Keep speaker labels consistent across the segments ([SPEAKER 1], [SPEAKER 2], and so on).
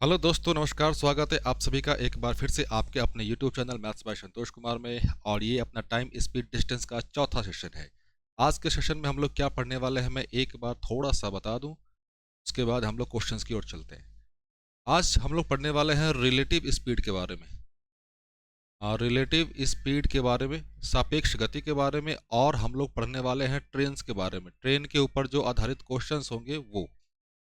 [SPEAKER 1] Hello दोस्तों, नमस्कार। स्वागत है आप सभी का एक बार फिर से आपके अपने YouTube channel maths by Santosh Kumar में। और ये अपना टाइम स्पीड डिस्टेंस का चौथा सेशन है। आज के सेशन में हम लोग क्या पढ़ने वाले हैं, मैं एक बार थोड़ा सा बता दूं, उसके बाद हम लोग क्वेश्चंस की ओर चलते हैं। आज हम लोग पढ़ने वाले हैं रिलेटिव स्पीड के बारे में, और रिलेटिव स्पीड के बारे में, सापेक्ष गति के बारे में, और हम लोग पढ़ने वाले हैं ट्रेन के बारे में। ट्रेन के ऊपर जो आधारित क्वेश्चंस होंगे वो,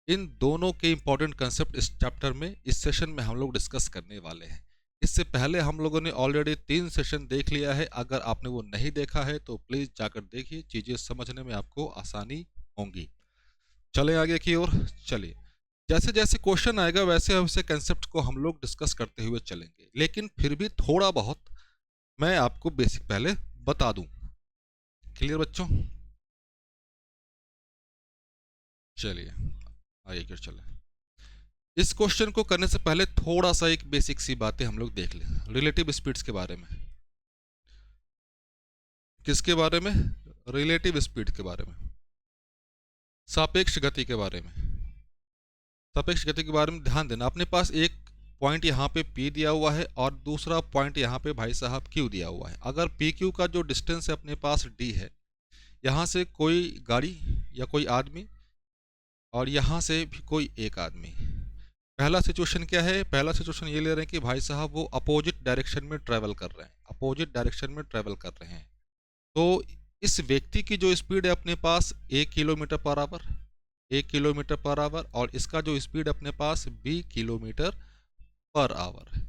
[SPEAKER 1] इन दोनों के इंपॉर्टेंट कंसेप्ट इस चैप्टर में, इस सेशन में हम लोग डिस्कस करने वाले हैं। इससे पहले हम लोगों ने ऑलरेडी 3 सेशन देख लिया है। अगर आपने वो नहीं देखा है तो प्लीज़ जाकर देखिए, चीज़ें समझने में आपको आसानी होंगी। चलें आगे की ओर। चलिए, जैसे जैसे क्वेश्चन आएगा वैसे वैसे कंसेप्ट को हम लोग डिस्कस करते हुए चलेंगे, लेकिन फिर भी थोड़ा बहुत मैं आपको बेसिक पहले बता दूं। क्लियर बच्चों? चलिए आगे की ओर चलें। इस क्वेश्चन को करने से पहले थोड़ा सा एक बेसिक सी बातें हम लोग देख लें रिलेटिव स्पीड्स के बारे में। किसके बारे में? रिलेटिव स्पीड के बारे में, सापेक्ष गति के बारे में। सापेक्ष गति के बारे में ध्यान देना। अपने पास एक पॉइंट यहाँ पे P दिया हुआ है और दूसरा पॉइंट यहाँ पे भाई साहब Q दिया हुआ है। अगर PQ का जो डिस्टेंस है अपने पास D है, यहाँ से कोई गाड़ी या कोई आदमी, और यहाँ से भी कोई एक आदमी। पहला सिचुएशन क्या है? पहला सिचुएशन ये ले रहे हैं कि भाई साहब वो अपोजिट डायरेक्शन में ट्रैवल कर रहे हैं, अपोजिट डायरेक्शन में ट्रैवल कर रहे हैं। तो इस व्यक्ति की जो स्पीड है अपने पास 1 kilometre per hour, 1 kilometre per hour, और इसका जो स्पीड अपने पास 20 किलोमीटर पर आवर।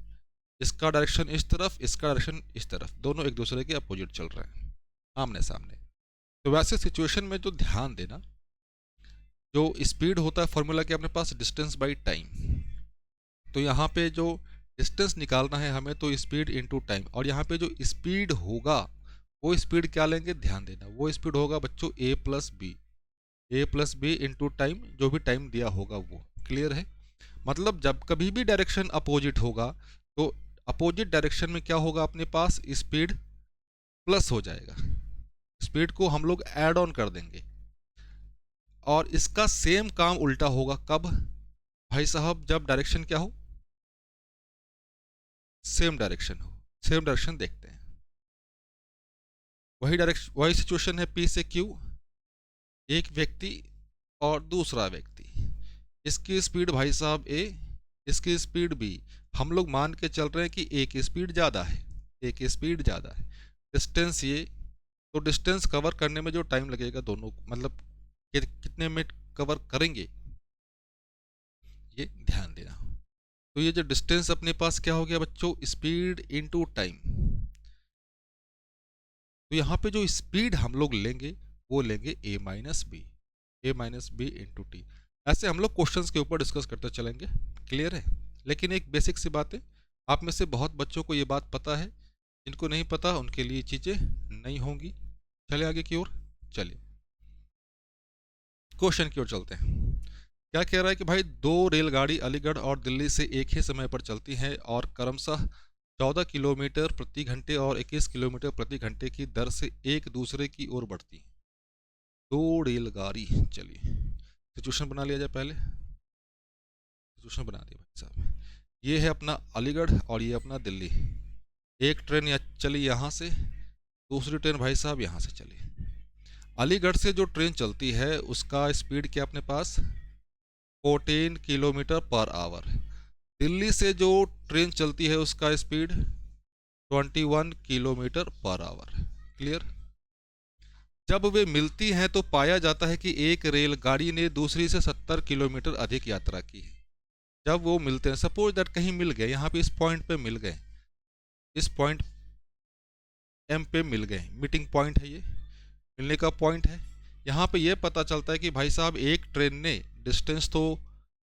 [SPEAKER 1] इसका डायरेक्शन इस तरफ, इसका डायरेक्शन इस तरफ, दोनों एक दूसरे के अपोजिट चल रहे हैं, आमने सामने। तो वैसे सिचुएशन में जो ध्यान देना, जो स्पीड होता है फॉर्मूला के अपने पास डिस्टेंस बाई टाइम। तो यहाँ पे जो डिस्टेंस निकालना है हमें, तो स्पीड इनटू टाइम, और यहाँ पे जो स्पीड होगा वो स्पीड क्या लेंगे, ध्यान देना। वो स्पीड होगा बच्चों ए प्लस बी इंटू टाइम, जो भी टाइम दिया होगा वो। क्लियर है? मतलब जब कभी भी डायरेक्शन अपोजिट होगा तो अपोजिट डायरेक्शन में क्या होगा, अपने पास स्पीड प्लस हो जाएगा। स्पीड को हम लोग ऐड ऑन कर देंगे। और इसका सेम काम उल्टा होगा कब भाई साहब? जब डायरेक्शन क्या हो, सेम डायरेक्शन हो। सेम डायरेक्शन देखते हैं। वही डायरेक्शन, वही सिचुएशन है P से Q, एक व्यक्ति और दूसरा व्यक्ति। इसकी स्पीड भाई साहब A, इसकी स्पीड B। हम लोग मान के चल रहे हैं कि A की स्पीड ज़्यादा है, A की स्पीड ज़्यादा है। डिस्टेंस ये, तो डिस्टेंस कवर करने में जो टाइम लगेगा दोनों, मतलब कितने मिनट कवर करेंगे, ये ध्यान देना। तो ये जो डिस्टेंस अपने पास क्या हो गया बच्चों, स्पीड इनटू टाइम। तो यहाँ पे जो स्पीड हम लोग लेंगे वो लेंगे a-b इंटू टी। ऐसे हम लोग क्वेश्चंस के ऊपर डिस्कस करते चलेंगे। क्लियर है? लेकिन एक बेसिक सी बात है, आप में से बहुत बच्चों को ये बात पता है, जिनको नहीं पता उनके लिए चीज़ें नहीं होंगी। चले आगे की ओर। चलिए क्वेश्चन की ओर चलते हैं। क्या कह रहा है कि भाई दो रेलगाड़ी अलीगढ़ और दिल्ली से एक ही समय पर चलती हैं और क्रमशः 14 किलोमीटर प्रति घंटे और 21 किलोमीटर प्रति घंटे की दर से एक दूसरे की ओर बढ़ती हैं। दो रेलगाड़ी, चलिए सिचुएशन बना लिया जाए। पहले सिचुएशन बना दिया भाई साहब। ये है अपना अलीगढ़ और ये अपना दिल्ली। एक ट्रेन चली यहाँ से, दूसरी ट्रेन भाई साहब यहाँ से चली। अलीगढ़ से जो ट्रेन चलती है उसका स्पीड क्या अपने पास, 14 किलोमीटर पर आवर। दिल्ली से जो ट्रेन चलती है उसका speed 21 kilometre per hour. Clear? जब वे मिलती हैं तो पाया जाता है कि एक रेलगाड़ी ने दूसरी से 70 किलोमीटर अधिक यात्रा की है। जब वो मिलते हैं, सपोज दैट कहीं मिल गए, यहाँ पे इस पॉइंट पे मिल गए, इस पॉइंट M पे मिल गए, मीटिंग पॉइंट है ये, मिलने का पॉइंट है। यहाँ पे ये पता चलता है कि भाई साहब एक ट्रेन ने डिस्टेंस तो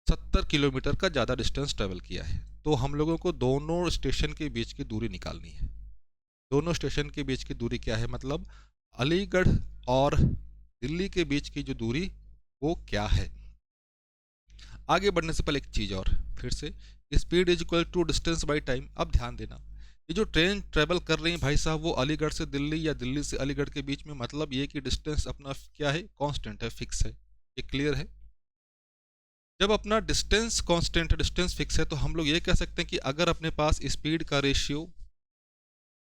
[SPEAKER 1] 70 किलोमीटर का ज़्यादा डिस्टेंस ट्रेवल किया है। तो हम लोगों को दोनों स्टेशन के बीच की दूरी निकालनी है। दोनों स्टेशन के बीच की दूरी क्या है, मतलब अलीगढ़ और दिल्ली के बीच की जो दूरी वो क्या है। आगे बढ़ने से पहले एक चीज़ और, फिर से, speed is equal to distance by time. अब ध्यान देना, ये जो ट्रेन ट्रेवल कर रही है भाई साहब वो अलीगढ़ से दिल्ली या दिल्ली से अलीगढ़ के बीच में, मतलब ये कि डिस्टेंस अपना क्या है, कांस्टेंट है, फिक्स है। ये क्लियर है? जब अपना डिस्टेंस कांस्टेंट है, डिस्टेंस फिक्स है, तो हम लोग ये कह सकते हैं कि अगर अपने पास स्पीड का रेशियो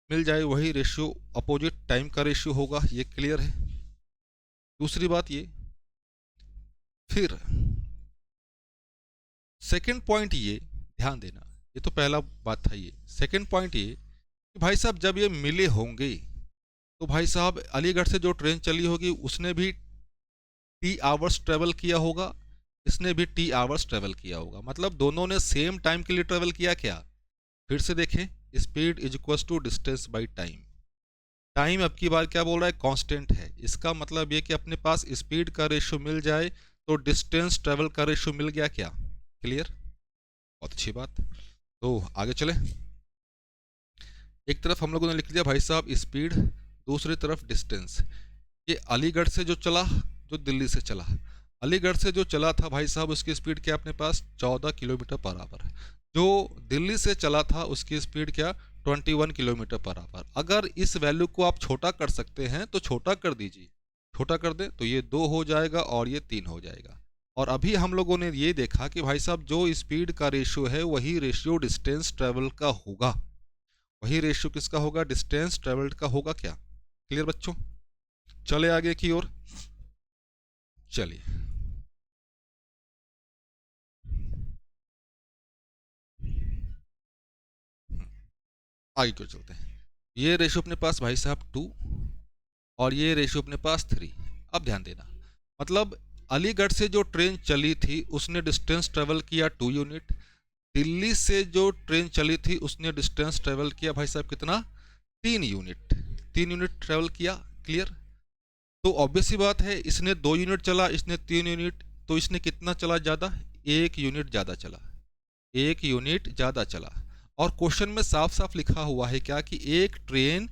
[SPEAKER 1] मिल जाए, वही रेशियो अपोजिट टाइम का रेशियो होगा। ये क्लियर है। दूसरी बात ये, फिर सेकंड पॉइंट ये ध्यान देना, ये तो पहला बात था। ये सेकंड पॉइंट ये कि भाई साहब जब ये मिले होंगे तो भाई साहब अलीगढ़ से जो ट्रेन चली होगी उसने भी टी आवर्स ट्रेवल किया होगा, इसने भी टी आवर्स ट्रेवल किया होगा, मतलब दोनों ने सेम टाइम के लिए ट्रेवल किया। क्या, फिर से देखें, speed is equal to distance by time. Time अब की बार क्या बोल रहा है, कांस्टेंट है। इसका मतलब ये कि अपने पास स्पीड का रेशियो मिल जाए तो डिस्टेंस ट्रेवल का रेशियो मिल गया। क्या, क्लियर, बहुत अच्छी बात। तो आगे चले। एक तरफ हम लोगों ने लिख दिया भाई साहब स्पीड, दूसरी तरफ डिस्टेंस। ये अलीगढ़ से जो चला, जो दिल्ली से चला, अलीगढ़ से जो चला था भाई साहब उसकी स्पीड क्या अपने पास 14 किलोमीटर पर आवर। जो दिल्ली से चला था उसकी स्पीड क्या 21 किलोमीटर पर आवर। अगर इस वैल्यू को आप छोटा कर सकते हैं तो छोटा कर दीजिए, छोटा कर दें तो ये 2 हो जाएगा और ये 3 हो जाएगा। और अभी हम लोगों ने ये देखा कि भाई साहब जो स्पीड का रेशियो है वही रेशियो डिस्टेंस ट्रेवल का होगा, वही रेशियो किसका होगा, डिस्टेंस ट्रेवल्ड का होगा। क्या, क्लियर बच्चों। चले आगे की ओर, चलिए आगे क्यों चलते हैं। ये रेशियो अपने पास भाई साहब 2 और ये रेशियो अपने पास 3। अब ध्यान देना, मतलब अलीगढ़ से जो ट्रेन चली थी उसने डिस्टेंस ट्रेवल किया 2 यूनिट, दिल्ली से जो ट्रेन चली थी उसने डिस्टेंस ट्रेवल किया भाई साहब कितना, 3 यूनिट, 3 यूनिट ट्रेवल किया। क्लियर। तो ऑब्वियस सी बात है, इसने 2 यूनिट चला, इसने 3 यूनिट, तो इसने कितना चला ज़्यादा, 1 यूनिट ज़्यादा चला, 1 यूनिट ज़्यादा चला। और क्वेश्चन में साफ साफ लिखा हुआ है क्या कि एक ट्रेन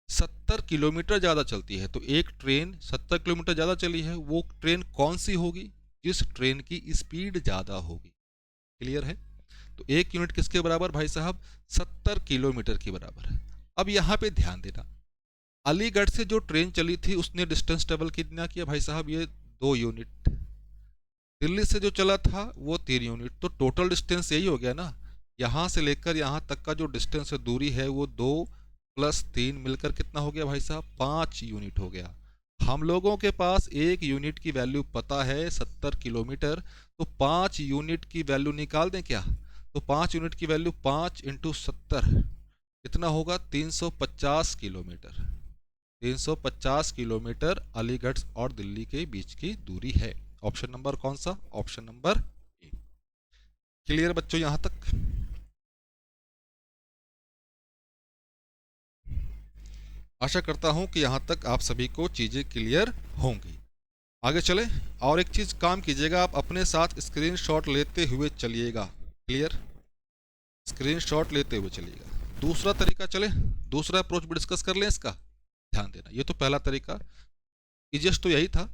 [SPEAKER 1] 70 किलोमीटर ज़्यादा चलती है। तो एक ट्रेन 70 किलोमीटर ज़्यादा चली है, वो ट्रेन कौन सी होगी, जिस ट्रेन की स्पीड ज़्यादा होगी। क्लियर है। तो 1 यूनिट किसके बराबर भाई साहब, 70 किलोमीटर के बराबर। अब यहाँ पे ध्यान देना, अलीगढ़ से जो ट्रेन चली थी उसने डिस्टेंस ट्रेवल कितना किया भाई साहब, ये 2 यूनिट। दिल्ली से जो चला था वो 3 यूनिट। तो टोटल डिस्टेंस यही हो गया ना, यहाँ से लेकर यहाँ तक का जो डिस्टेंस है, दूरी है, वो 2 + 3 मिलकर कितना हो गया भाई साहब, 5 यूनिट हो गया। हम लोगों के पास 1 यूनिट की वैल्यू पता है 70 किलोमीटर, तो 5 यूनिट की वैल्यू निकाल दें क्या। तो 5 यूनिट की वैल्यू 5 × 70 कितना होगा, 350 किलोमीटर। 350 किलोमीटर अलीगढ़ और दिल्ली के बीच की दूरी है। ऑप्शन नंबर कौन सा, ऑप्शन नंबर ए। क्लियर बच्चों यहां तक। आशा करता हूं कि यहां तक आप सभी को चीजें क्लियर होंगी। आगे चले। और एक चीज काम कीजिएगा, आप अपने साथ स्क्रीनशॉट लेते हुए चलिएगा। क्लियर, स्क्रीनशॉट लेते हुए चलिएगा। दूसरा तरीका चले, दूसरा अप्रोच भी डिस्कस कर लें इसका। ध्यान देना, ये तो पहला तरीका इजिएस्ट तो यही था।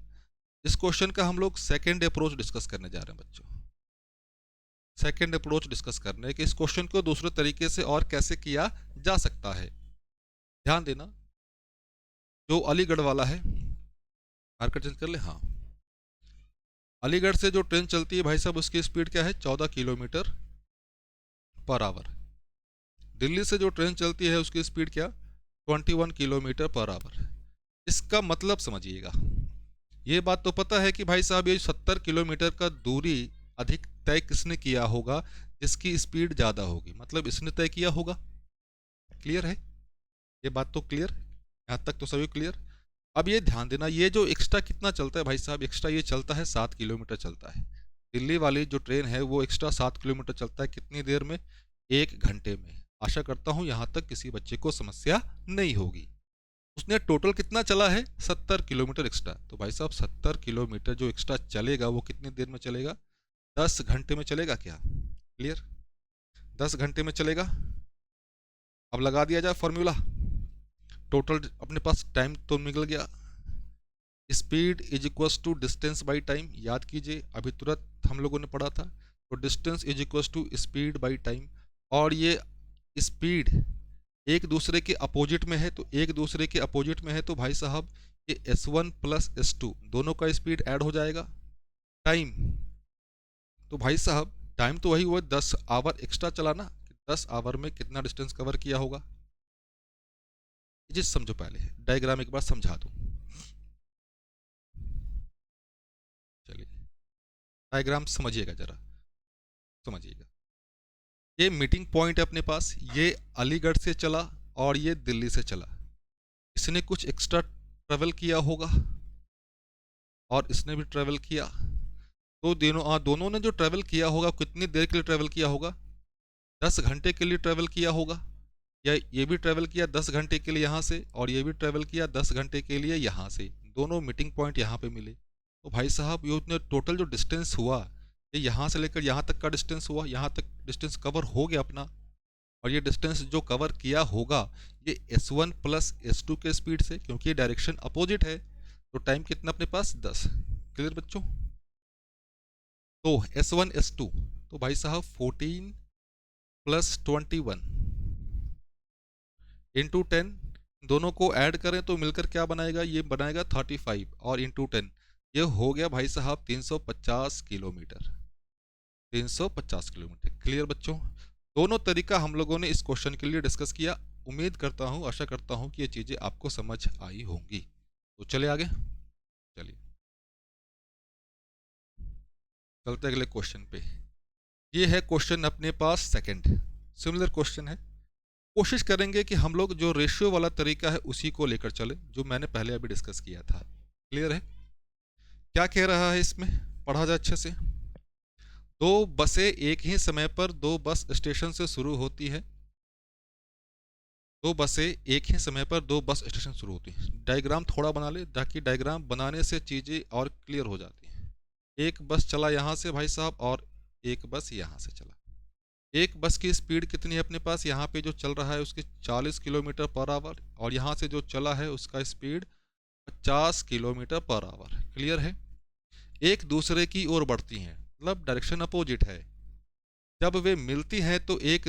[SPEAKER 1] इस क्वेश्चन का हम लोग सेकेंड अप्रोच डिस्कस करने जा रहे हैं बच्चों। सेकेंड अप्रोच डिस्कस करने कि इस क्वेश्चन को दूसरे तरीके से और कैसे किया जा सकता है। ध्यान देना, जो अलीगढ़ वाला है, मार्कर चेंज कर ले, हाँ, अलीगढ़ से जो ट्रेन चलती है भाई साहब उसकी स्पीड क्या है, 14 किलोमीटर पर आवर। दिल्ली से जो ट्रेन चलती है उसकी स्पीड क्या, 21 किलोमीटर पर आवर। इसका मतलब समझिएगा, ये बात तो पता है कि भाई साहब ये 70 किलोमीटर का दूरी अधिक तय किसने किया होगा, जिसकी स्पीड ज़्यादा होगी, मतलब इसने तय किया होगा। क्लियर है, ये बात तो क्लियर, यहाँ तक तो सभी क्लियर। अब ये ध्यान देना, ये जो एक्स्ट्रा कितना चलता है भाई साहब, एक्स्ट्रा ये चलता है 7 किलोमीटर चलता है। दिल्ली वाली जो ट्रेन है वो एक्स्ट्रा 7 किलोमीटर चलता है, कितनी देर में, 1 घंटे में। आशा करता हूँ यहाँ तक किसी बच्चे को समस्या नहीं होगी। उसने टोटल कितना चला है, 70 किलोमीटर एक्स्ट्रा। तो भाई साहब 70 किलोमीटर जो एक्स्ट्रा चलेगा वो कितनी देर में चलेगा, 10 घंटे में चलेगा। क्या, क्लियर, 10 घंटे में चलेगा। अब लगा दिया जाए फॉर्मूला, टोटल अपने पास टाइम तो निकल गया, speed is equals to distance by time. याद कीजिए अभी तुरंत हम लोगों ने पढ़ा था। तो distance is equals to speed by time, और ये स्पीड एक दूसरे के अपोजिट में है, तो एक दूसरे के अपोजिट में है तो भाई साहब ये S1 + S2 दोनों का स्पीड ऐड हो जाएगा। टाइम तो भाई साहब टाइम तो वही हुआ, 10 आवर एक्स्ट्रा चला ना, 10 आवर में कितना डिस्टेंस कवर किया होगा। ये चीज समझो, पहले डायग्राम एक बार समझा दूं। चलिए डायग्राम समझिएगा जरा, समझिएगा। ये मीटिंग पॉइंट है अपने पास, ये अलीगढ़ से चला और ये दिल्ली से चला। इसने कुछ एक्स्ट्रा ट्रेवल किया होगा और इसने भी ट्रेवल किया। तो दोनों ने जो ट्रेवल किया होगा, कितनी देर के लिए ट्रेवल किया होगा, 10 घंटे के लिए ट्रेवल किया होगा। या ये भी ट्रेवल किया 10 घंटे के लिए यहाँ से, और ये भी ट्रेवल किया 10 घंटे के लिए यहाँ से। दोनों मीटिंग पॉइंट यहाँ पे मिले। तो भाई साहब ये उतने टोटल जो डिस्टेंस हुआ, ये यहाँ से लेकर यहाँ तक का डिस्टेंस हुआ, यहाँ तक डिस्टेंस कवर हो गया अपना। और ये डिस्टेंस जो कवर किया होगा ये S1 प्लस S2 के स्पीड से, क्योंकि ये डायरेक्शन अपोजिट है। तो टाइम कितना अपने पास 10। क्लियर बच्चों। तो S1 S2, तो भाई साहब 14 प्लस 21 इंटू 10, दोनों को ऐड करें तो मिलकर क्या बनाएगा, ये बनाएगा 35 और इंटू 10, ये हो गया भाई साहब 350 किलोमीटर। 350 किलोमीटर। क्लियर बच्चों। दोनों तरीका हम लोगों ने इस क्वेश्चन के लिए डिस्कस किया। उम्मीद करता हूँ, आशा करता हूँ कि ये चीज़ें आपको समझ आई होंगी। तो चले आगे, चलिए चलते अगले क्वेश्चन पे। ये है क्वेश्चन अपने पास सेकंड, सिमिलर क्वेश्चन है। कोशिश करेंगे कि हम लोग जो रेशियो वाला तरीका है उसी को लेकर चले, जो मैंने पहले अभी डिस्कस किया था। क्लियर है। क्या कह रहा है इसमें, पढ़ा जाए अच्छे से। दो बसें एक ही समय पर दो बस स्टेशन से शुरू होती है। दो बसें एक ही समय पर दो बस स्टेशन शुरू होती हैं। डायग्राम थोड़ा बना ले, ताकि डायग्राम बनाने से चीज़ें और क्लियर हो जाती हैं। एक बस चला यहाँ से भाई साहब, और एक बस यहाँ से चला। एक बस की स्पीड कितनी है अपने पास, यहाँ पे जो चल रहा है उसकी 40 किलोमीटर पर आवर, और यहाँ से जो चला है उसका speed 50 kilometre per hour. Clear है। एक दूसरे की ओर बढ़ती हैं, मतलब डायरेक्शन अपोजिट है। जब वे मिलती हैं तो एक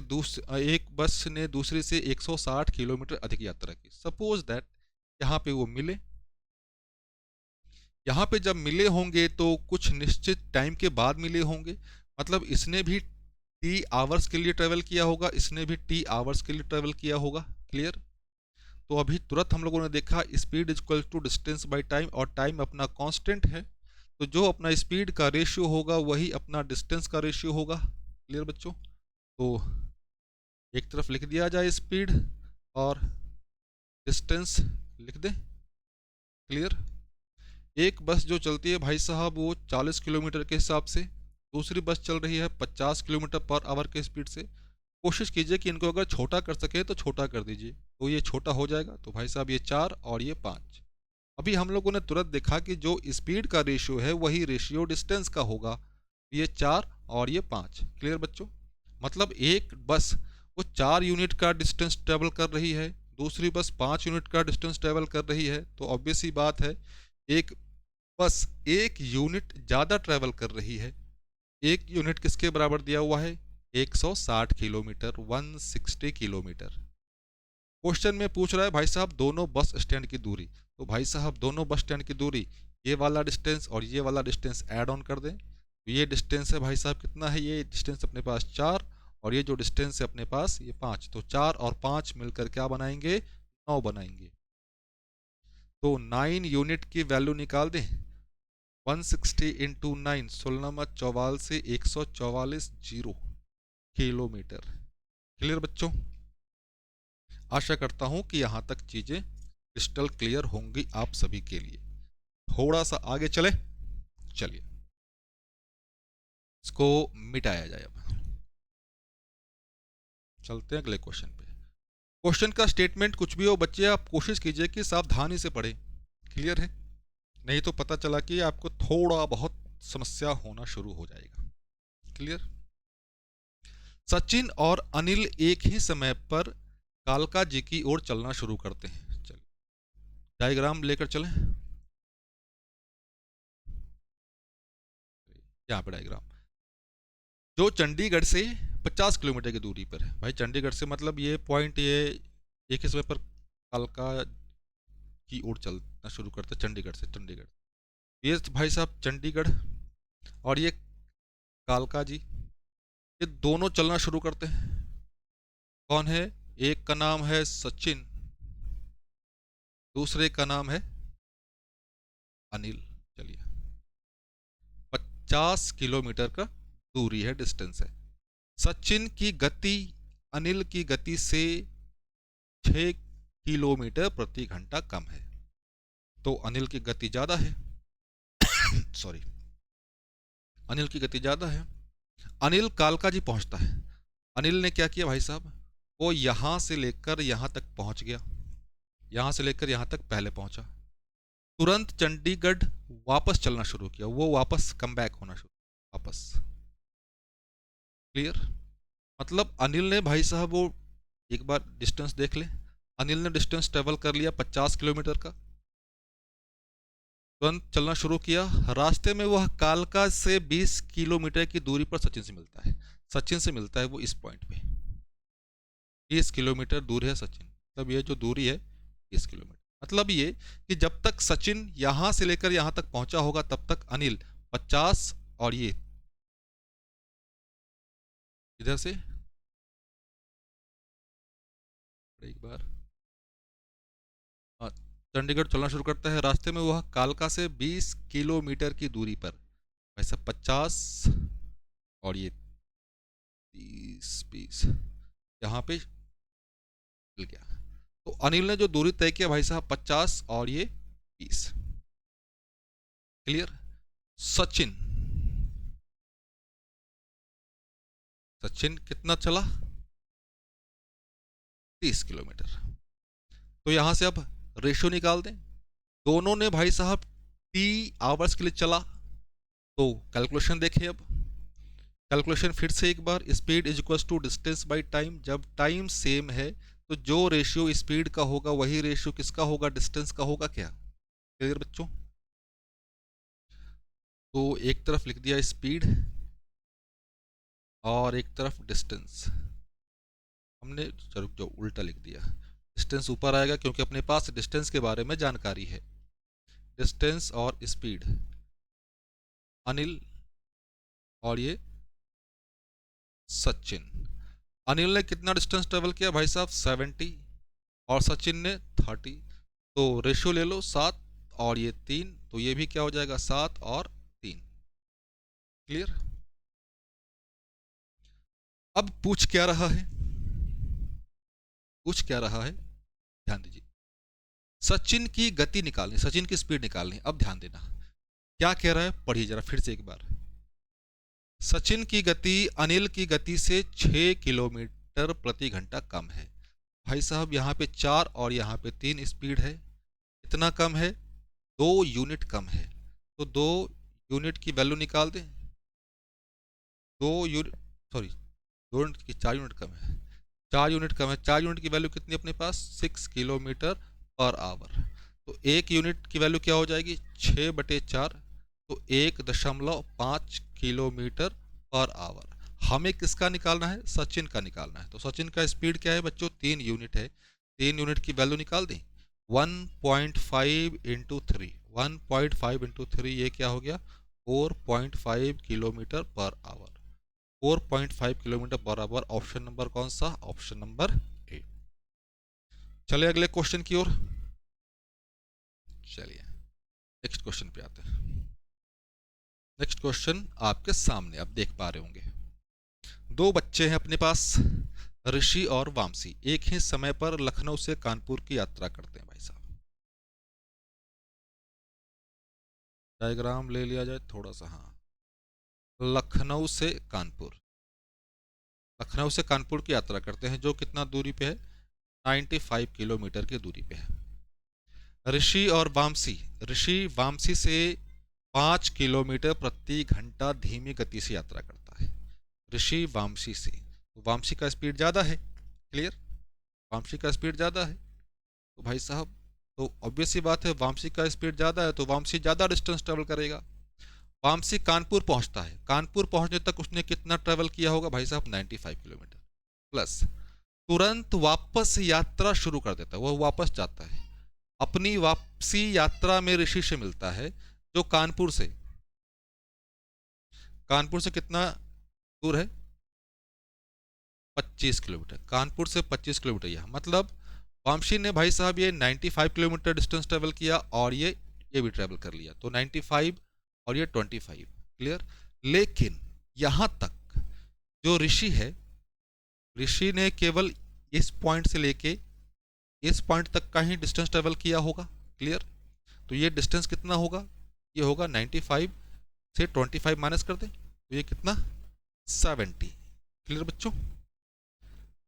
[SPEAKER 1] बस ने दूसरी से 160 किलोमीटर अधिक यात्रा की। सपोज दैट यहाँ पे वो मिले, यहाँ पे जब मिले होंगे तो कुछ निश्चित टाइम के बाद मिले होंगे, मतलब इसने भी T आवर्स के लिए ट्रेवल किया होगा, इसने भी T आवर्स के लिए ट्रेवल किया होगा। क्लियर। तो अभी तुरंत हम लोगों ने देखा speed is equal to distance by time, और टाइम अपना कांस्टेंट है। तो जो अपना स्पीड का रेशियो होगा वही अपना डिस्टेंस का रेशियो होगा। क्लियर बच्चों। तो एक तरफ लिख दिया जाए स्पीड और डिस्टेंस लिख दें। क्लियर। एक बस जो चलती है भाई साहब वो 40 किलोमीटर के हिसाब से, दूसरी बस चल रही है 50 किलोमीटर पर आवर के स्पीड से। कोशिश कीजिए कि इनको अगर छोटा कर सके तो छोटा कर दीजिए, तो ये छोटा हो जाएगा। तो भाई साहब ये 4 और ये 5। अभी हम लोगों ने तुरंत देखा कि जो स्पीड का रेशियो है वही रेशियो डिस्टेंस का होगा। ये 4 और ये 5। क्लियर बच्चों। मतलब एक बस वो 4 यूनिट का डिस्टेंस ट्रेवल कर रही है, दूसरी बस 5 यूनिट का डिस्टेंस ट्रेवल कर रही है। तो ऑब्वियस ही बात है एक बस 1 यूनिट ज़्यादा ट्रेवल कर रही है। 1 यूनिट किसके बराबर दिया हुआ है, 160 किलोमीटर, 160 किलोमीटर। क्वेश्चन में पूछ रहा है भाई साहब दोनों बस स्टैंड की दूरी। तो भाई साहब दोनों बस स्टैंड की दूरी, ये वाला डिस्टेंस और ये वाला डिस्टेंस ऐड ऑन कर दें। तो ये डिस्टेंस है भाई साहब कितना है, ये डिस्टेंस अपने पास 4, और ये जो डिस्टेंस है अपने पास ये 5। तो 4 और 5 मिलकर क्या बनाएंगे, 9 बनाएंगे। तो 9 यूनिट की वैल्यू निकाल दें। 160 इंटू 9, 16 से 144 जीरो किलोमीटर। क्लियर बच्चों। आशा करता हूं कि यहां तक चीजें क्रिस्टल क्लियर होंगी आप सभी के लिए। थोड़ा सा आगे चले, चलिए इसको मिटाया जाए। अब चलते हैं अगले क्वेश्चन पे। क्वेश्चन का स्टेटमेंट कुछ भी हो बच्चे, आप कोशिश कीजिए कि सावधानी से पढ़ें। क्लियर है। नहीं तो पता चला कि आपको थोड़ा बहुत समस्या होना शुरू हो जाएगा। क्लियर। सचिन और अनिल एक ही समय पर कालका जी की ओर चलना शुरू करते हैं। चलिए डायग्राम लेकर चलें। यहाँ पे डायग्राम जो चंडीगढ़ से 50 किलोमीटर की दूरी पर है। भाई चंडीगढ़ से मतलब ये पॉइंट, ये एक ही समय पर कालका की ओर चलना शुरू करते हैं। चंडीगढ़ से, चंडीगढ़ ये भाई साहब चंडीगढ़, और ये कालका जी, ये दोनों चलना शुरू करते हैं। कौन है? एक का नाम है सचिन, दूसरे का नाम है अनिल। चलिए, 50 किलोमीटर का दूरी है, डिस्टेंस है। सचिन की गति अनिल की गति से 6 किलोमीटर प्रति घंटा कम है, तो अनिल की गति ज्यादा है। सॉरी, अनिल की गति ज्यादा है। अनिल कालका जी पहुंचता है। अनिल ने क्या किया भाई साहब, वो यहां से लेकर यहां तक पहुंच गया, यहां से लेकर यहां तक पहले पहुंचा, तुरंत चंडीगढ़ वापस चलना शुरू किया, वो वापस कम बैक होना शुरू, वापस। क्लियर? मतलब अनिल ने भाई साहब वो, एक बार डिस्टेंस देख ले, अनिल ने डिस्टेंस ट्रेवल कर लिया 50 किलोमीटर का, तुरंत चलना शुरू किया। रास्ते में वह कालका से 20 किलोमीटर की दूरी पर सचिन से मिलता है। सचिन से मिलता है वो इस पॉइंट पे, 20 किलोमीटर दूर है सचिन, मतलब ये जो दूरी है 20 किलोमीटर। मतलब ये कि जब तक सचिन यहां से लेकर यहां तक पहुंचा होगा तब तक अनिल 50, और ये इधर से एक बार चंडीगढ़ चलना शुरू करता है। रास्ते में वह कालका से 20 किलोमीटर की दूरी पर, वैसे 50 और ये 30 20 यहाँ पे मिल गया। तो अनिल ने जो दूरी तय किया भाई साहब 50 और ये 20। क्लियर? सचिन, सचिन कितना चला? 30 किलोमीटर। तो यहां से अब रेशियो निकाल दें, दोनों ने भाई साहब टी आवर्स के लिए चला, तो कैलकुलेशन देखें अब। कैलकुलेशन फिर से एक बार, speed is equal to distance by time. जब टाइम सेम है तो जो रेशियो स्पीड का होगा वही रेशियो किसका होगा? डिस्टेंस का होगा। क्या क्लियर बच्चों? तो एक तरफ लिख दिया स्पीड और एक तरफ डिस्टेंस, हमने चलो जो उल्टा लिख दिया, डिस्टेंस ऊपर आएगा क्योंकि अपने पास डिस्टेंस के बारे में जानकारी है। डिस्टेंस और स्पीड, अनिल और ये सचिन। अनिल ने कितना डिस्टेंस ट्रेवल किया भाई साहब? 70, और सचिन ने 30। तो रेशियो ले लो 7 और ये 3, तो ये भी क्या हो जाएगा? 7 और 3। क्लियर? अब पूछ क्या रहा है? पूछ क्या रहा है, ध्यान दीजिए। सचिन की गति निकालनी, सचिन की स्पीड निकालनी। अब ध्यान देना क्या कह रहा है, पढ़िए जरा फिर से एक बार। सचिन की गति अनिल की गति से 6 किलोमीटर प्रति घंटा कम है। भाई साहब यहाँ पे 4 और यहाँ पे 3 स्पीड है, इतना कम है, 2 यूनिट कम है। तो 2 यूनिट की वैल्यू निकाल दें। 2 यूनिट, सॉरी 2 यूनिट की 4 यूनिट कम है, 4 यूनिट कम है। 4 यूनिट की वैल्यू कितनी अपने पास? 6 किलोमीटर पर आवर। तो 1 यूनिट की वैल्यू क्या हो जाएगी? 6/4, तो 1.5 किलोमीटर पर आवर। हमें किसका निकालना है? सचिन का निकालना है। तो सचिन का स्पीड क्या है बच्चों? 3 यूनिट है। 3 यूनिट की वैल्यू निकाल दें। 1.5 इंटू 3, 1.5 इंटू 3 ये क्या हो गया? 4.5 kilometre per hour. 4.5 kilometre per hour. Option number कौन सा? Option number A. चलिए अगले क्वेश्चन की ओर। चलिए नेक्स्ट क्वेश्चन पे आते हैं। नेक्स्ट क्वेश्चन आपके सामने आप देख पा रहे होंगे। दो बच्चे हैं अपने पास, ऋषि और वामसी, एक ही समय पर लखनऊ से कानपुर की यात्रा करते हैं। भाई साहब डायग्राम ले लिया जाए थोड़ा सा। हाँ, लखनऊ से कानपुर, लखनऊ से कानपुर की यात्रा करते हैं, जो कितना दूरी पे है? 95 किलोमीटर की दूरी पे है। ऋषि और वामसी, ऋषि वामसी से 5 किलोमीटर प्रति घंटा धीमी गति से यात्रा करता है। ऋषि वामसी से, तो वामसी का स्पीड ज़्यादा है। क्लियर? वामसी का स्पीड ज़्यादा है, तो भाई साहब तो ऑब्वियस सी बात है, वामसी का स्पीड ज़्यादा है तो वामसी ज़्यादा डिस्टेंस ट्रेवल करेगा। वामसी कानपुर पहुंचता है, कानपुर पहुंचने तक उसने कितना ट्रेवल किया होगा भाई साहब? 95 किलोमीटर प्लस। तुरंत वापस यात्रा शुरू कर देता है, वह वापस जाता है। अपनी वापसी यात्रा में ऋषि से मिलता है, जो कानपुर से कितना दूर है? 25 किलोमीटर। कानपुर से 25 किलोमीटर, यह मतलब वामशी ने भाई साहब ये 95 किलोमीटर डिस्टेंस ट्रेवल किया और ये भी ट्रेवल कर लिया, तो 95 और ये 25। क्लियर। लेकिन यहां तक जो ऋषि है, ऋषि ने केवल इस पॉइंट से लेके इस पॉइंट तक का ही डिस्टेंस ट्रेवल किया होगा। क्लियर। तो ये डिस्टेंस कितना होगा? ये होगा 95 से 25 माइनस कर दें तो ये कितना? 70। क्लियर बच्चों।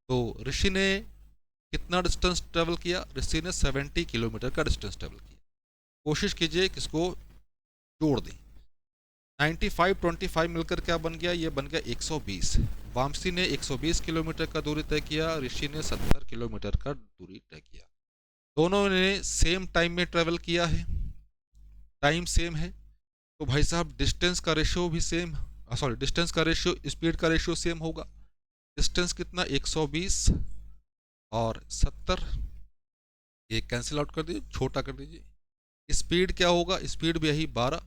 [SPEAKER 1] तो ऋषि ने कितना डिस्टेंस ट्रेवल किया? ऋषि ने 70 किलोमीटर का डिस्टेंस ट्रेवल किया। कोशिश कीजिए किसको जोड़ दें। 95 25 मिलकर क्या बन गया? ये बन गया 120। वामसी ने 120 किलोमीटर का दूरी तय किया, ऋषि ने 70 किलोमीटर का दूरी तय किया। दोनों ने सेम टाइम में ट्रेवल किया है, टाइम सेम है, तो भाई साहब डिस्टेंस का रेशियो भी सेम, सॉरी डिस्टेंस का रेशियो स्पीड का रेशियो सेम होगा। डिस्टेंस कितना? 120 और 70, ये कैंसिल आउट कर दीजिए, छोटा कर दीजिए। स्पीड क्या होगा? स्पीड भी यही 12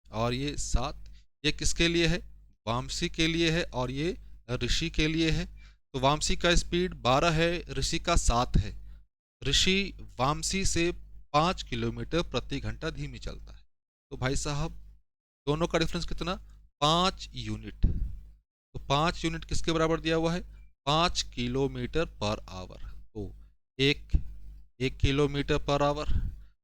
[SPEAKER 1] और ये 7। ये किसके लिए है? वामसी के लिए है और ये ऋषि के लिए है। तो वामसी का स्पीड 12 है, ऋषि का 7 है। ऋषि वामसी से 5 किलोमीटर प्रति घंटा धीमी चलता है। तो भाई साहब दोनों का डिफरेंस कितना? 5 यूनिट। तो 5 यूनिट किसके बराबर दिया हुआ है? 5 किलोमीटर पर आवर। तो एक 1 किलोमीटर पर आवर।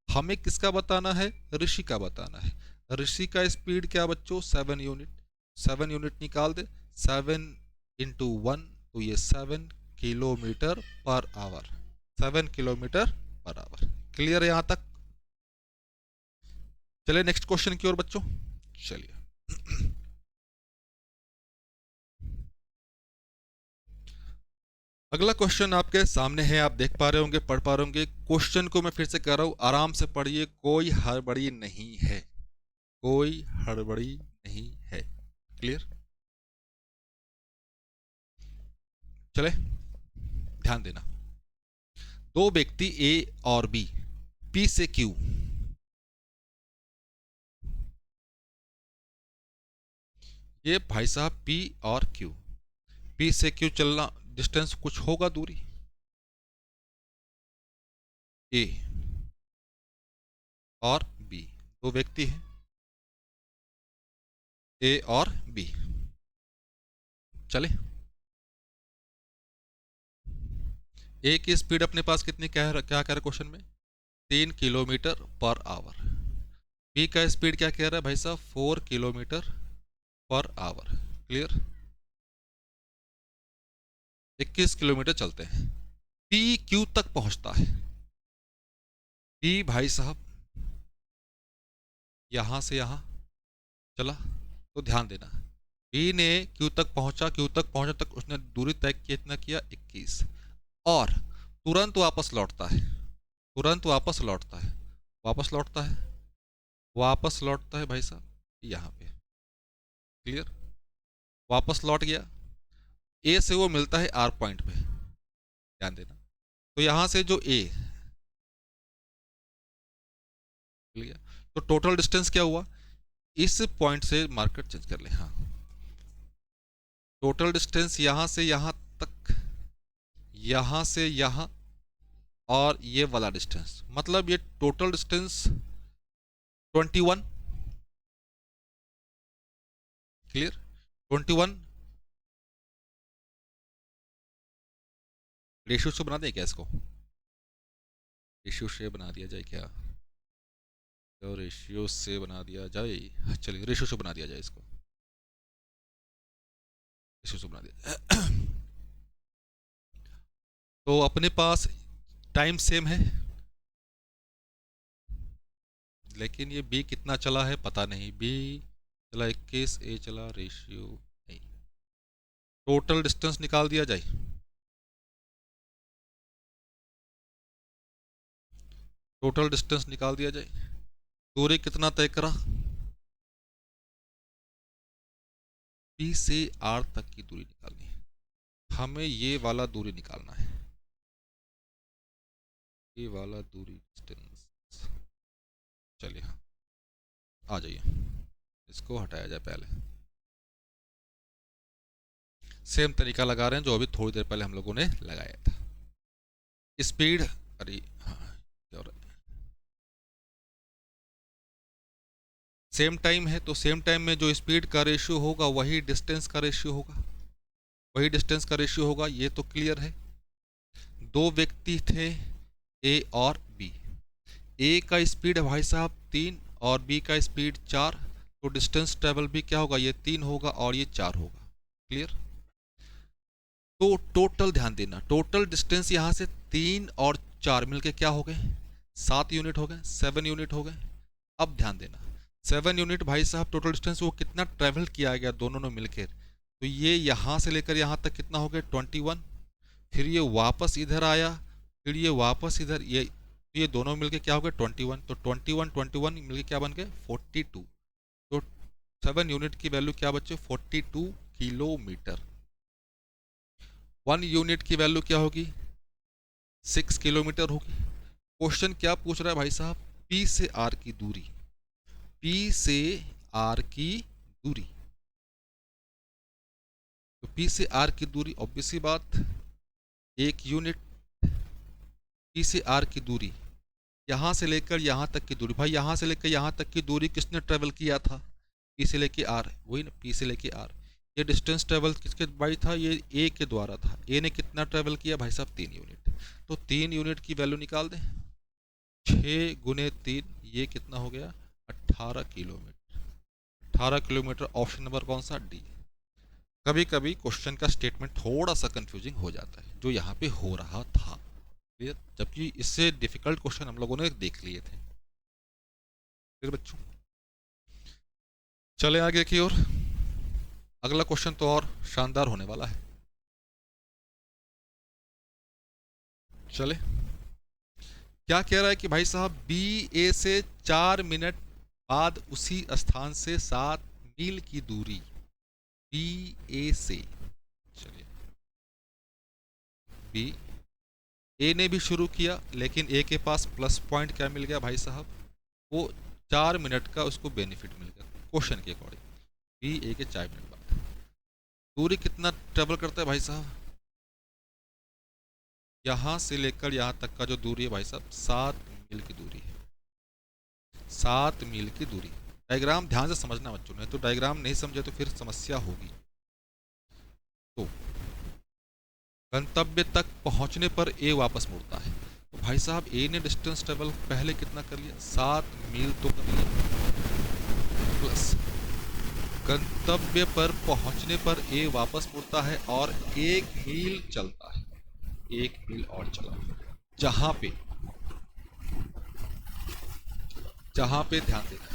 [SPEAKER 1] हमें किसका बताना है? ऋषि का बताना है। ऋषि का स्पीड क्या बच्चों? 7 यूनिट। 7 यूनिट निकाल दे, 7 इंटू 1, तो ये 7 kilometre per hour. 7 kilometre per hour. Clear है यहां तक? चलिए नेक्स्ट क्वेश्चन की ओर बच्चों चलिए। अगला क्वेश्चन आपके सामने है, आप देख पा रहे होंगे, पढ़ पा रहे होंगे। क्वेश्चन को मैं फिर से कह रहा हूं, आराम से पढ़िए, कोई हड़बड़ी नहीं है, कोई हड़बड़ी नहीं है। क्लियर। चले ध्यान देना। दो व्यक्ति ए और बी पी से क्यू, ये भाई साहब पी और क्यू, पी से क्यू चलना डिस्टेंस कुछ होगा, दूरी ए और बी, दो व्यक्ति हैं ए और बी। चले, ए की स्पीड अपने पास कितनी, क्या कह रहा है क्वेश्चन में? 3 किलोमीटर पर आवर। बी का स्पीड क्या कह रहा है भाई साहब? 4 kilometre per hour. Clear. 21 kilometre चलते हैं। पी क्यू तक पहुंचता है। पी भाई साहब यहां से यहां चला, तो ध्यान देना, बी ने क्यू तक पहुंचा, क्यू तक पहुंचने तक उसने दूरी तय कितना किया? 21। और तुरंत वापस लौटता है, तुरंत वापस लौटता है, वापस लौटता है, वापस लौटता है भाई साहब यहाँ पे। क्लियर। वापस लौट गया, ए से वो मिलता है आर पॉइंट पे, ध्यान देना। तो यहाँ से जो ए, क्लियर, तो टोटल डिस्टेंस क्या हुआ? इस पॉइंट से मार्कर चेंज कर ले, हाँ, टोटल डिस्टेंस यहाँ से यहाँ तक, यहाँ से यहाँ, और ये वाला डिस्टेंस, मतलब ये टोटल डिस्टेंस 21। क्लियर। 21। रेशियो से बना दें क्या इसको? रेशियो से बना दिया जाए क्या? तो रेशियो से बना दिया जाए, चलिए रेशियो से बना दिया जाए इसको, रेशियो से बना दिया। तो अपने पास टाइम सेम है, लेकिन ये बी कितना चला है पता नहीं। बी चला 21, ए चला, रेशियो नहीं, टोटल डिस्टेंस निकाल दिया जाए। टोटल डिस्टेंस निकाल दिया जाए। दूरी कितना तय करा? पी से आर तक की दूरी निकालनी है हमें, ये वाला दूरी निकालना है, ये वाला दूरी डिस्टेंस। चलिए हाँ, आ जाइए, इसको हटाया जाए पहले। सेम तरीका लगा रहे हैं जो अभी थोड़ी देर पहले हम लोगों ने लगाया था। स्पीड, अरे हाँ, क्या हो रहा है, सेम टाइम है तो सेम टाइम में जो स्पीड का रेशियो होगा वही डिस्टेंस का रेशियो होगा, वही डिस्टेंस का रेशियो होगा, ये तो क्लियर है। दो व्यक्ति थे ए और बी, ए का स्पीड है भाई साहब 3 और बी का स्पीड 4, तो डिस्टेंस ट्रेवल भी क्या होगा, ये 3 होगा और ये 4 होगा। क्लियर। तो टोटल ध्यान देना, टोटल डिस्टेंस यहाँ से 3 और 4 मिलके क्या हो गए, 7 यूनिट हो गए, 7 यूनिट हो गए। अब ध्यान देना 7 यूनिट भाई साहब टोटल डिस्टेंस वो कितना ट्रेवल किया गया दोनों ने मिलकर, तो ये यहाँ से लेकर यहाँ तक कितना हो गया 21, फिर ये वापस इधर आया, फिर ये वापस इधर, ये दोनों मिलके क्या हो गए 21, तो 21 मिलके क्या बन गए 42, तो 7 यूनिट की वैल्यू क्या बच्चे 42 किलोमीटर। 1 यूनिट की वैल्यू क्या होगी 6 किलोमीटर होगी। क्वेश्चन क्या पूछ रहा है भाई साहब, पी से आर की दूरी, पी से आर की दूरी, तो पी से आर की दूरी ऑब्वियस सी बात 1 यूनिट, पी से आर की दूरी यहाँ से लेकर यहाँ तक की दूरी, भाई यहाँ से लेकर यहाँ तक की दूरी किसने ट्रेवल किया था, पी से लेके आर, वही ना पी से लेके आर। ये डिस्टेंस ट्रेवल किसके भाई था, ये ए के द्वारा था, ए ने कितना ट्रेवल किया भाई साहब 3 यूनिट, तो 3 यूनिट की वैल्यू निकाल दें, 6 गुने 3 ये कितना हो गया 18 किलोमीटर, 18 किलोमीटर। ऑप्शन नंबर कौन सा, डी। कभी कभी क्वेश्चन का स्टेटमेंट थोड़ा सा कंफ्यूजिंग हो जाता है जो यहाँ पे हो रहा था, जबकि इससे डिफिकल्ट क्वेश्चन हम लोगों ने देख लिए थे। फिर बच्चों चले आगे की ओर, अगला क्वेश्चन तो और शानदार होने वाला है। चले, क्या कह रहा है कि भाई साहब बी ए से 4 मिनट बाद उसी स्थान से 7 मील की दूरी बी ए से, चलिए बी ए ने भी शुरू किया लेकिन ए के पास प्लस पॉइंट क्या मिल गया भाई साहब, वो 4 मिनट का उसको बेनिफिट मिल गया क्वेश्चन के अकॉर्डिंग। बी ए के 4 मिनट बाद दूरी कितना ट्रेवल करता है भाई साहब, यहाँ से लेकर यहाँ तक का जो दूरी है भाई साहब 7 मील की दूरी है, 7 मील की दूरी। डायग्राम ध्यान से समझना बच्चों ने, तो डायग्राम नहीं समझे तो फिर समस्या होगी। तो गंतव्य तक पहुंचने पर ए वापस मुड़ता है, तो भाई साहब ए ने डिस्टेंस ट्रेवल पहले कितना कर लिया 7 मील तो कर लिया, प्लस गंतव्य पर पहुंचने पर ए वापस मुड़ता है और 1 मील चलता है, 1 मील और चला, जहां पे ध्यान देना,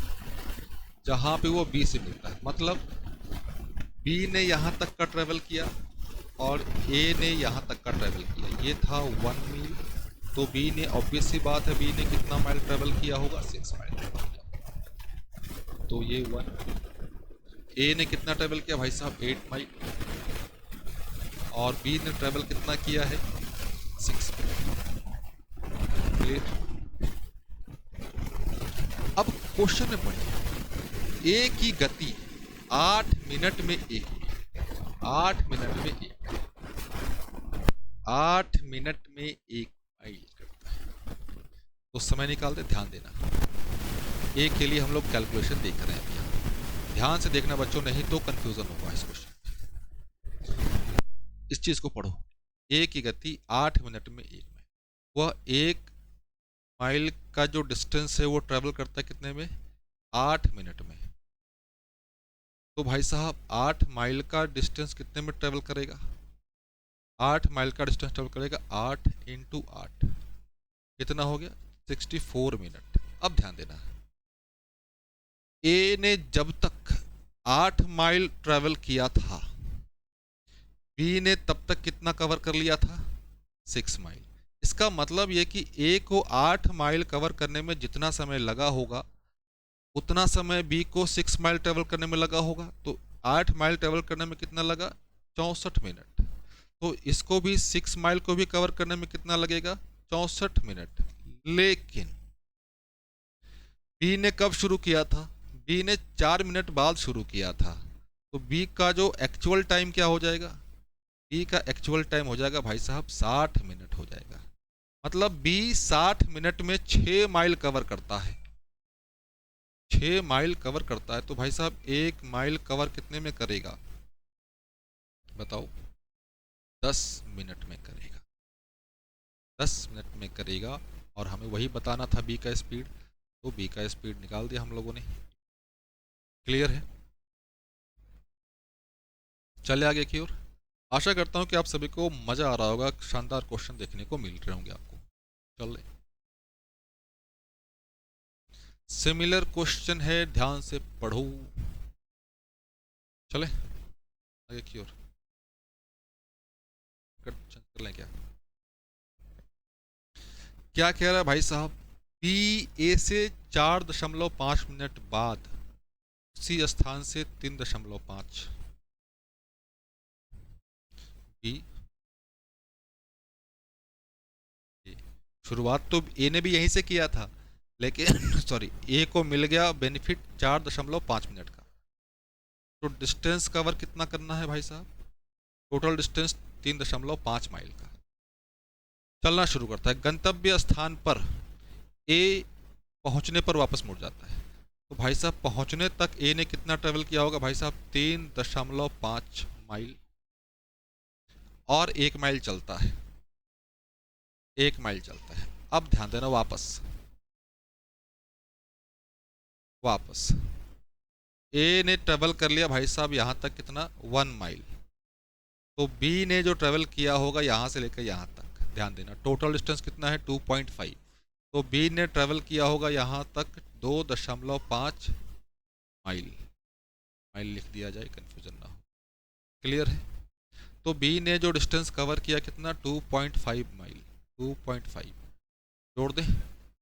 [SPEAKER 1] जहां पे वो बी से मिलता है, मतलब बी ने यहां तक का ट्रेवल किया और ए ने यहां तक का ट्रेवल किया, ये था 1 मील, तो बी ने ऑब्वियस सी बात है बी ने कितना माइल ट्रेवल किया होगा 6 माइल ट्रेवल किया, तो ये 1। ए ने कितना ट्रेवल किया भाई साहब 8 माइल, और बी ने ट्रेवल कितना किया है 6 माइल। अब क्वेश्चन में पढ़िए, ए की गति 8 मिनट में 1, 8 मिनट में 1, 8 मिनट में 1 माइल करता है, तो समय निकाल दे। ध्यान देना ए के लिए हम लोग कैलकुलेशन देख रहे हैं, यहाँ ध्यान से देखना बच्चों, नहीं तो कंफ्यूजन होगा इस क्वेश्चन। इस चीज को पढ़ो, ए की गति 8 मिनट में 1 माइल, वह 1 माइल का जो डिस्टेंस है वो ट्रेवल करता है कितने में 8 मिनट में, तो भाई साहब 8 माइल का डिस्टेंस कितने में ट्रेवल करेगा, 8 माइल का डिस्टेंस ट्रेवल करेगा 8 इंटू 8 कितना हो गया 64 मिनट। अब ध्यान देना, ए ने जब तक 8 माइल ट्रेवल किया था, बी ने तब तक कितना कवर कर लिया था 6 माइल। इसका मतलब ये कि ए को 8 माइल कवर करने में जितना समय लगा होगा उतना समय बी को 6 माइल ट्रेवल करने में लगा होगा, तो 8 माइल ट्रेवल करने में कितना लगा 64 मिनट, तो इसको भी 6 माइल को भी कवर करने में कितना लगेगा 64 मिनट। लेकिन बी ने कब शुरू किया था, बी ने 4 मिनट बाद शुरू किया था, तो बी का जो एक्चुअल टाइम क्या हो जाएगा बी का एक्चुअल टाइम हो जाएगा भाई साहब 60 मिनट हो जाएगा। मतलब बी 60 मिनट में 6 माइल कवर करता है। 6 माइल कवर करता है तो भाई साहब 1 माइल कवर कितने में करेगा बताओ? 10 मिनट में करेगा। 10 मिनट में करेगा। और हमें वही बताना था बी का स्पीड, तो बी का स्पीड निकाल दिया हम लोगों ने। क्लियर है? चले आगे की ओर। आशा करता हूँ कि आप सभी को मज़ा आ रहा होगा, शानदार क्वेश्चन देखने को मिल रहे होंगे आपको। चल रहे सिमिलर क्वेश्चन है, ध्यान से पढ़ो। चले आगे की ओर कर लें क्या? क्या कह रहा है भाई साहब? बी ए से 4.5 मिनट बाद उसी स्थान से 3.5 बी। शुरुआत तो ए ने भी यहीं से किया था, लेकिन सॉरी ए को मिल गया बेनिफिट 4.5 मिनट का। तो डिस्टेंस कवर कितना करना है भाई साहब? टोटल डिस्टेंस 3.5 माइल का। चलना शुरू करता है। गंतव्य स्थान पर ए पहुंचने पर वापस मुड़ जाता है। तो भाई साहब पहुंचने तक ए ने कितना ट्रेवल किया होगा भाई साहब? 3.5 माइल। और 1 माइल चलता है। 1 माइल चलता है। अब ध्यान देना, वापस वापस ए ने ट्रेवल कर लिया भाई साहब यहां तक कितना? 1 माइल। तो बी ने जो ट्रेवल किया होगा यहां से लेकर यहां तक, ध्यान देना टोटल डिस्टेंस कितना है? 2.5। तो बी ने ट्रेवल किया होगा यहां तक 2.5 माइल। माइल लिख दिया जाए, कंफ्यूजन ना हो। क्लियर है? तो बी ने जो डिस्टेंस कवर किया कितना? 2.5 माइल। 2.5 जोड़ दें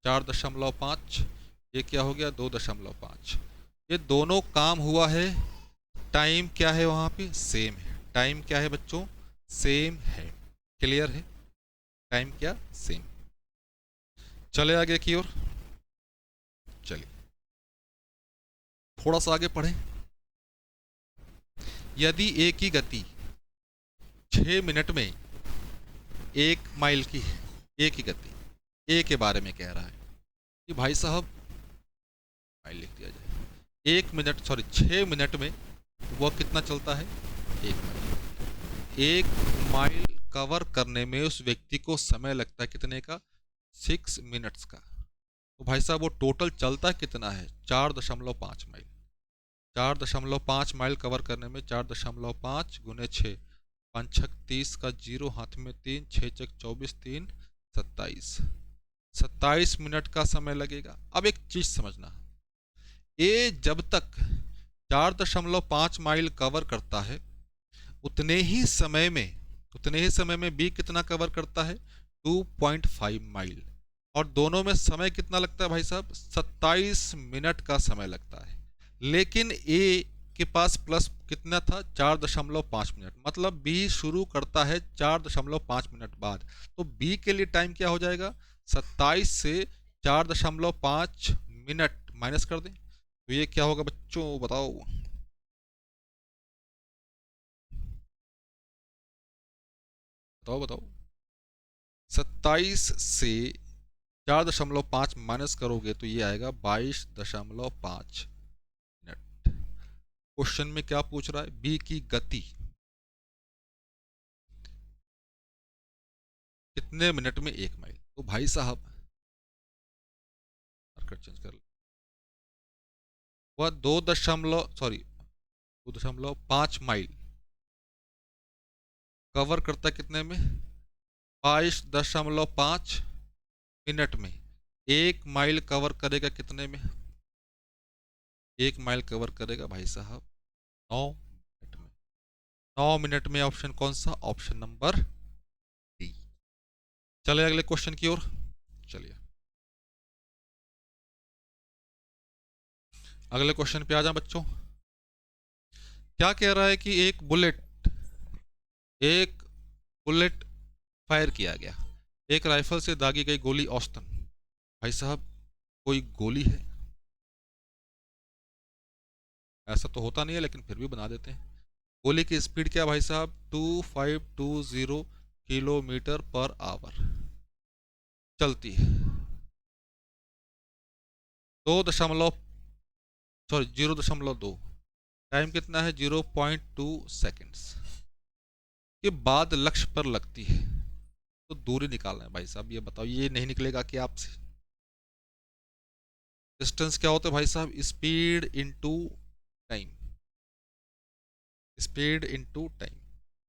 [SPEAKER 1] 4.5, ये क्या हो गया? 2.5। ये दोनों काम हुआ है। टाइम क्या है वहां पे? सेम है। टाइम क्या है बच्चों? सेम है। क्लियर है? टाइम क्या? सेम। चले आगे की ओर। चलिए थोड़ा सा आगे पढ़ें। यदि ए की गति 6 मिनट में 1 माइल की है, ए की गति, ए के बारे में कह रहा है कि भाई साहब माइल लिख दिया जाए, 1 मिनट सॉरी 6 मिनट में वह कितना चलता है? 1 माइल। 1 माइल कवर करने में उस व्यक्ति को समय लगता है कितने का? 6 मिनट्स का। तो भाई साहब वो टोटल चलता कितना है? 4.5 माइल। 4.5 माइल कवर करने में 4.5 गुने 6, 5 छक 30 का जीरो, हाथ में 3, 6 चक 24, 3 27। 27 मिनट का समय लगेगा। अब एक चीज समझना, ए जब तक 4.5 माइल कवर करता है उतने ही समय में बी कितना कवर करता है? 2.5 माइल। और दोनों में समय कितना लगता है भाई साहब? 27 मिनट का समय लगता है। लेकिन ए के पास प्लस कितना था? 4.5 मिनट। मतलब बी शुरू करता है 4.5 मिनट बाद। तो बी के लिए टाइम क्या हो जाएगा? 27 से 4.5 मिनट माइनस कर दें तो ये क्या होगा बच्चों बताओ? बताओ बताओ। 27 से 4.5 माइनस करोगे तो ये आएगा 22.5 मिनट। क्वेश्चन में क्या पूछ रहा है? बी की गति कितने मिनट में 1 माइल। तो भाई साहब मार्कर चेंज कर, वह 2.5 माइल कवर करता कितने में? 22.5 मिनट में। 1 माइल कवर करेगा कितने में? 1 माइल कवर करेगा भाई साहब 9 मिनट में। 9 मिनट में ऑप्शन कौन सा? Option number D. चले अगले क्वेश्चन की ओर। चलिए अगले क्वेश्चन पे आ जाए बच्चों। क्या कह रहा है कि एक बुलेट फायर किया गया। एक राइफल से दागी गई गोली औसतन, भाई साहब कोई गोली है, ऐसा तो होता नहीं है लेकिन फिर भी बना देते हैं। गोली की स्पीड क्या भाई साहब, 2520 किलोमीटर पर आवर चलती है। 2 दशमलव, सॉरी 0.2, टाइम कितना है, 0.2 सेकेंड्स के बाद लक्ष्य पर लगती है। तो दूरी निकालना है भाई साहब, ये बताओ, ये नहीं निकलेगा कि आपसे। डिस्टेंस क्या होता है भाई साहब, speed into time, speed into time.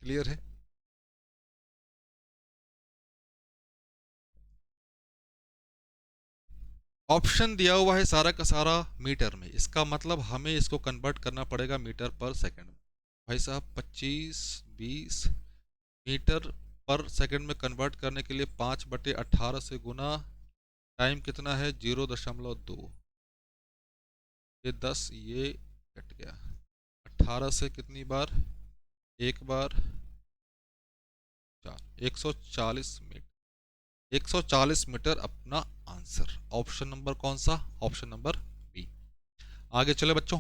[SPEAKER 1] Clear है। ऑप्शन दिया हुआ है सारा का सारा मीटर में, इसका मतलब हमें इसको कन्वर्ट करना पड़ेगा मीटर पर सेकंड में। भाई साहब 25-20 मीटर पर सेकंड में कन्वर्ट करने के लिए 5/18 से गुना, टाइम कितना है 0.2, ये 10, ये कट गया, 18 से कितनी बार, एक बार, 4, 140 मीटर अपना आंसर। ऑप्शन नंबर कौन सा, ऑप्शन नंबर बी। आगे चले बच्चों,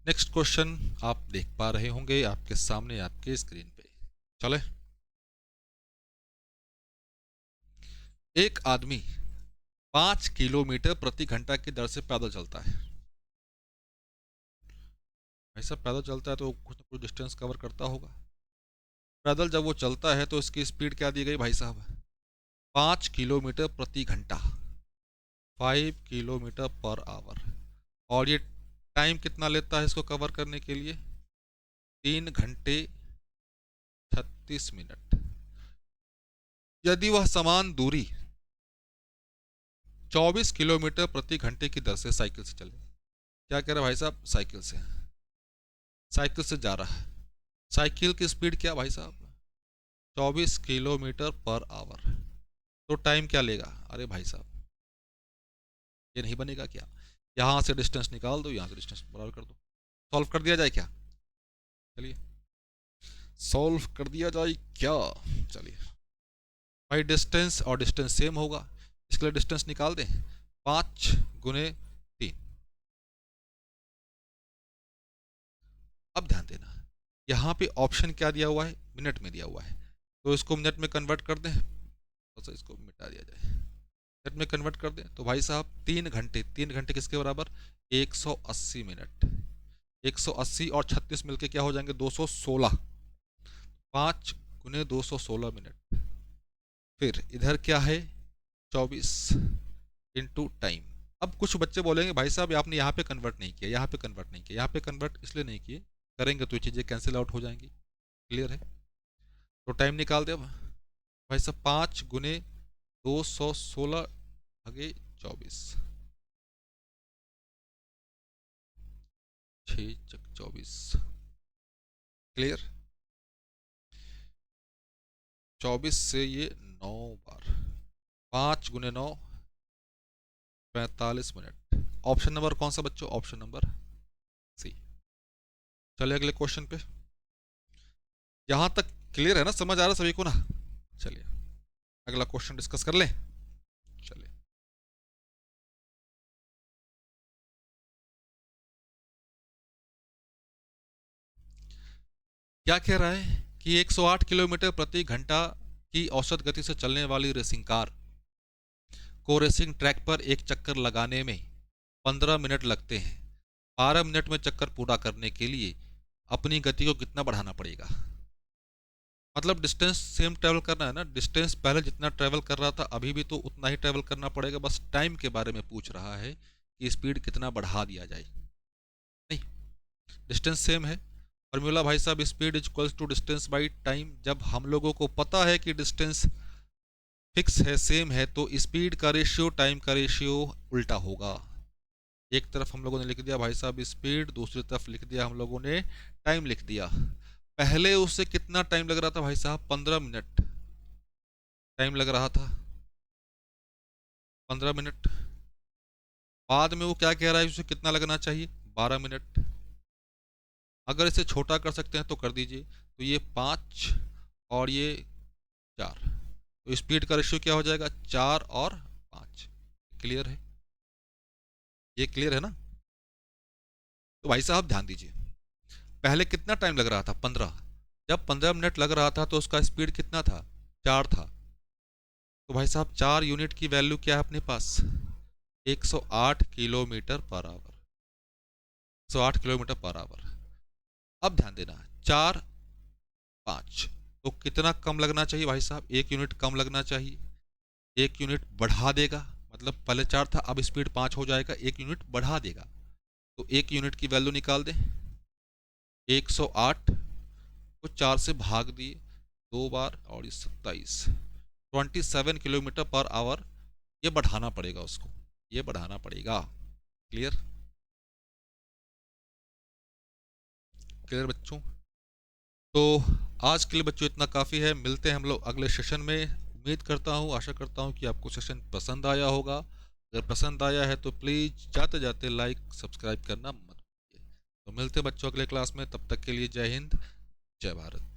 [SPEAKER 1] नेक्स्ट क्वेश्चन आप देख पा रहे होंगे आपके सामने आपके स्क्रीन पे। चले, एक आदमी 5 किलोमीटर प्रति घंटा की दर से पैदल चलता है। ऐसा पैदल चलता है तो कुछ ना कुछ डिस्टेंस कवर करता होगा। पैदल जब वो चलता है तो इसकी स्पीड क्या दी गई भाई साहब, 5 किलोमीटर प्रति घंटा, 5 किलोमीटर पर आवर। और ये टाइम कितना लेता है इसको कवर करने के लिए, 3 घंटे 36 मिनट। यदि वह समान दूरी 24 किलोमीटर प्रति घंटे की दर से साइकिल से चले, क्या कह रहा है भाई साहब, साइकिल से, साइकिल से जा रहा है, साइकिल की स्पीड क्या भाई साहब, 24 किलोमीटर पर आवर। तो टाइम क्या लेगा, अरे भाई साहब ये नहीं बनेगा क्या, यहां से डिस्टेंस निकाल दो, यहां से डिस्टेंस बराबर कर दो, सॉल्व कर दिया जाए क्या, चलिए सॉल्व कर दिया जाए क्या। चलिए भाई, डिस्टेंस और डिस्टेंस सेम होगा, इसके लिए डिस्टेंस निकाल दें, 5 गुने 3। अब ध्यान देना, यहाँ पे ऑप्शन क्या दिया हुआ है, मिनट में दिया हुआ है, तो इसको मिनट में कन्वर्ट कर दें, तो इसको मिटा दिया जाए, मिनट में कन्वर्ट कर दें तो भाई साहब 3 घंटे, 3 घंटे किसके बराबर, 180 मिनट, 180 और 36 मिलके क्या हो जाएंगे, 216, 5 गुने 216 मिनट। फिर इधर क्या है, 24 इंटू टाइम। अब कुछ बच्चे बोलेंगे भाई साहब आपने यहाँ पे कन्वर्ट नहीं किया, यहाँ पे कन्वर्ट नहीं किया, यहाँ पे कन्वर्ट इसलिए नहीं किए, करेंगे तो ये चीज़ें कैंसिल आउट हो जाएंगी। क्लियर है, तो टाइम निकाल दे अब भाई साहब, 5 गुने 216 भागे 24, 6 चक 24। क्लियर, 24 से ये 9 बार, 5 गुने 9 45 मिनट। ऑप्शन नंबर कौन सा बच्चों, ऑप्शन नंबर सी। चलिए अगले क्वेश्चन पे, यहां तक क्लियर है ना, समझ आ रहा सभी को ना। चलिए अगला क्वेश्चन डिस्कस कर लें। चलिए, क्या कह रहा है कि 108 किलोमीटर प्रति घंटा की औसत गति से चलने वाली रेसिंग कार को रेसिंग ट्रैक पर एक चक्कर लगाने में 15 मिनट लगते हैं। 12 मिनट में चक्कर पूरा करने के लिए अपनी गति को कितना बढ़ाना पड़ेगा। मतलब डिस्टेंस सेम ट्रेवल करना है ना, डिस्टेंस पहले जितना ट्रेवल कर रहा था अभी भी तो उतना ही ट्रेवल करना पड़ेगा, बस टाइम के बारे में पूछ रहा है कि स्पीड कितना बढ़ा दिया जाए। नहीं, डिस्टेंस सेम है, फॉर्मूला भाई साहब speed is equals to distance by time. जब हम लोगों को पता है कि डिस्टेंस फिक्स है, सेम है, तो स्पीड का रेशियो टाइम का रेशियो उल्टा होगा। एक तरफ हम लोगों ने लिख दिया भाई साहब स्पीड, दूसरी तरफ लिख दिया हम लोगों ने टाइम लिख दिया। पहले उससे कितना टाइम लग रहा था भाई साहब, 15 मिनट टाइम लग रहा था, 15 मिनट। बाद में वो क्या कह रहा है, उसे कितना लगना चाहिए, 12 मिनट। अगर इसे छोटा कर सकते हैं तो कर दीजिए, तो ये 5 और ये 4, तो स्पीड का रेशियो क्या हो जाएगा, 4 और 5। क्लियर है, ये क्लियर है ना। तो भाई साहब ध्यान दीजिए, पहले कितना टाइम लग रहा था, 15। जब 15 मिनट लग रहा था तो उसका स्पीड कितना था, 4 था। तो भाई साहब 4 यूनिट की वैल्यू क्या है अपने पास, 108 kilometre per hour, 108 kilometre per hour. अब ध्यान देना, 4, 5, तो कितना कम लगना चाहिए भाई साहब, 1 यूनिट कम लगना चाहिए। 1 यूनिट बढ़ा देगा, मतलब पहले 4 था, अब स्पीड 5 हो जाएगा, 1 यूनिट बढ़ा देगा। तो 1 यूनिट की वैल्यू निकाल दें, 108 को 4 से भाग दिए 2 बार, और ये 27, 27 किलोमीटर पर आवर। ये बढ़ाना पड़ेगा उसको, ये बढ़ाना पड़ेगा। क्लियर, क्लियर बच्चों? तो आज के लिए बच्चों इतना काफ़ी है, मिलते हैं हम लोग अगले सेशन में। उम्मीद करता हूँ, आशा करता हूँ कि आपको सेशन पसंद आया होगा। अगर पसंद आया है तो प्लीज़ जाते जाते लाइक सब्सक्राइब करना मत भूलिए। तो मिलते हैं बच्चों अगले क्लास में, तब तक के लिए जय हिंद, जय भारत।